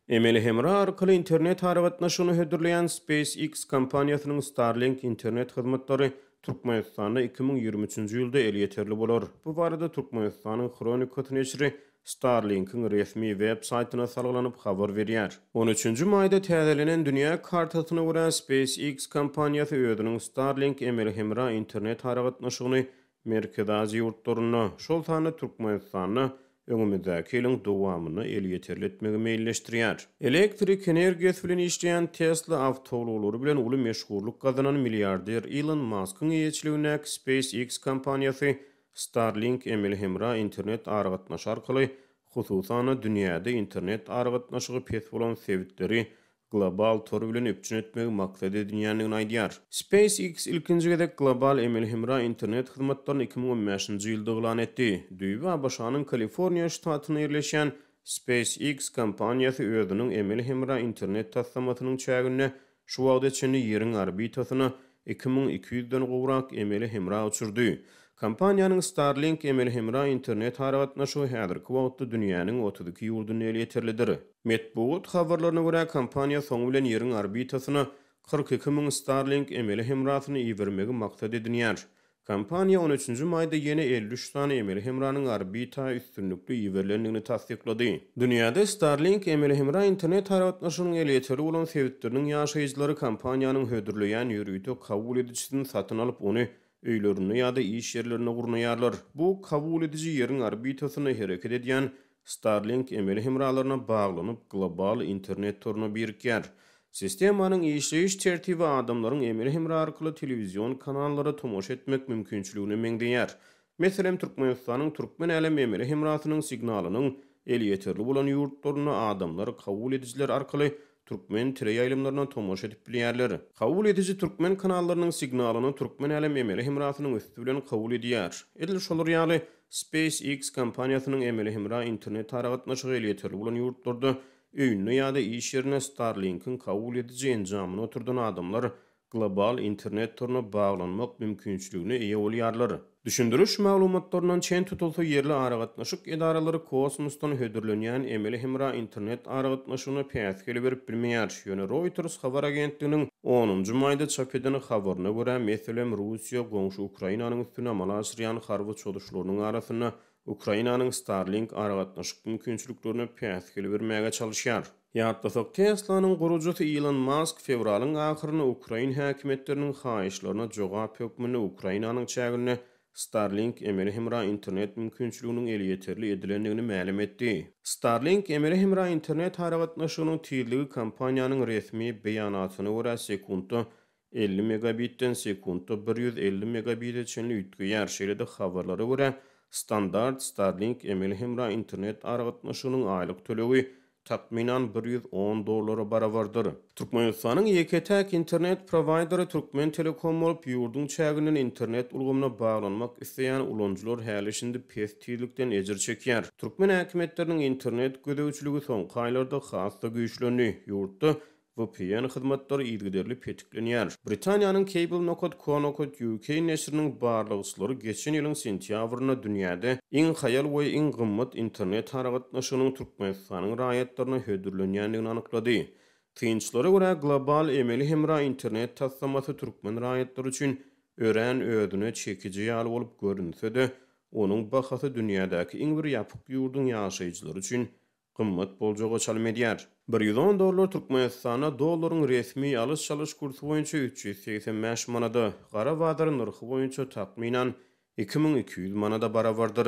Emeli Hemra arkaly internet aragatnaşygyny hödürleýän SpaceX kompaniýasynyň Starlink internet hyzmatlary Türkmenistanda 2023-nji ýylda eli ýeterli bolar. Bu barada Türkmenistanyň Chronika neşri Starlink'in resmi web saytyna salgylanyp habar berýär. 13-nji maýda täzelenen dünýä kartasyna görä SpaceX kompaniýasy özüniň Starlink Emeli Hemra internet aragatnaşygyny merkezi ýurtlaryna, şol sany Türkmenistanyň öňümizdäki ýylyň dowamyny eli ýeterli etmegi meýilleşdirýär. Elektrik energiýasy bilen işleýän Tesla awtologary bilen uly meşhurluk gazanan milliarder Elon Musk'yň ýetçiligine SpaceX kompaniýasy Starlink Emeli Hemra internet aragatnaşy arkaly hususan dünýäde internet aragatnaşygy pes bolan sebitleri global tor bilen öpçün etmegi maksat edilýändigini aýdýar. SpaceX ilkinji gezek global Emeli Hemra internet hyzmatlaryny 2015-nji ýylda eglan etdi. Düýbi ABŞ-nyň Kaliforniýa ştatyna ýerleşen SpaceX kompaniýasy özüniň Emeli Hemra internet tassamatynyň çägine şu wagtda çenli ýeriň orbitasyna 2200-den gowrak Emeli Hemra uçurdy. Kompaniýanyň Starlink Emeli Hemra internet aragatnaşygy häzirki wagtda dünýäniň 32 ýurduna eli ýeterlidir. Medbuat habarlaryna görä kompaniýa soň bilen ýeriň orbitasyna 42 000 Starlink Emeli Hemrasyny ýibermegi maksat edilýär. Kompaniýa 13-nji maýda ýene 53 tane Emeli Hemranyň orbita üstünlükli ýiberlendigini tasdiklady. Dünýäde Starlink Emeli Hemra internet aragatnaşygynyň eli ýeterli bolan sebitleriniň ýaşaýjylary kompaniýanyň hödürleýän ýürüýte kabul edicisini satyn alyp ony öýlerini ýa-da iş ýerlerini gurnaýarlar. Bu kabul edici ýeriň orbitasyna hereket edýän Starlink Emeli Hemralaryna baglanyp global internet toruna birikýär. Sistemanyň işleýiş tertibi adamlaryň Emeli Hemra arkaly telewizion kanallary tomoş etmek mümkinçiligini meňdeýär. Meselem Türkmenistanyň türkmen elem Emeli Hemrasynyň signalynyň eli ýeterli bolan ýurtlaryna adamlar kabul ediciler arkaly Türkmen teleýaýlymlaryna tomoş edip bilýärler. Kabul edici türkmen kanallarynyň signalyny türkmen elem Emeli Hemrasynyň üstü bilen kabul edýär. Edil şolar ýaly SpaceX kompaniýasynyň Emeli Hemra internet aragatnaşygy eli ýeterli bolan ýurtlarda öýünne ýa-da iş ýerine Starlink'in kabul edici enjamyny oturdan adamlar global internet toruna baglanmak mümkinçiligine eýe bolýarlar. Düşündürüş maglumatlarynyň çen tutulsa yerli aragatnaşyk edaralary kosmosdan hödürlenýän Emeli Hemra internet aragatnaşygyna päsgeli berip bilmeýär. Ýöne Reuters habar agentliginiň 10-njy maýda çap eden habaryna görä, meselem Russiýa goňşy Ukrainanyň üstüne amal açyrýan harby çoluşlarynyň arasyna Ukrainanyň Starlink aragatnaşyk mümkinçiliklerini päsgeli bermäge çalışýar. Ýatlasak Tesla'nyň gurucusy Elon Musk fevralyň ahyryna Ukraina häkimetleriniň haýyşlaryna jogap hökmüni Ukrainanyň çägine Starlink Emeli Hemra internet mümkinçiliginiň eli ýeterli edilendigini ma'lum etdi. Starlink Emeli Hemra internet aragatnaşygynyň tezligi kompaniýanyň resmi beýanatyna görä sekundda 50 megabitden sekundda 150 megabite çenli üýtge ýerşelede habarlara görä standart Starlink Emeli Hemra internet aragatnaşygynyň aýlyk tölegi takminan $110 barabardyr. Türkmenistanyň ýeketäk internet providery Türkmen Telekom bolup ýurdun çäginiň internet ulgamyna baglanmak isleýän ulanjylar häli şimdi pes tezlikden ejir çekýär. Türkmen häkimetleriniň internet gödäwçiligi soňky aýlarda hasda güýçlendi. Ýurtda VPN hyzmatlary ýygyderli petiklenýär. Britaniýanyň Cable.co.uk neşriniň barlygyçylary geçen ýylyň sentýabryna dünýäde iň haýal we iň gymmat internet aragatnaşygynyň Türkmenistanyň raýatlaryna hödürlenýändigini anyklady. Tynçlara görä global Emeli Hemra internet tassamasy türkmen raýatlary üçin ören ödüne çekici ýaly bolup görünse-de, onuň bahasy dünýädäki iň bir ýapyk ýurdun ýaşaýjylary üçin gymmat boljagy çalmedýär. $110 Türkmenistana dollaryň resmi alys-çalyş kursy boýunça 385 manada, gara bazar narhy boýunça takminan 2200 manada barabardyr.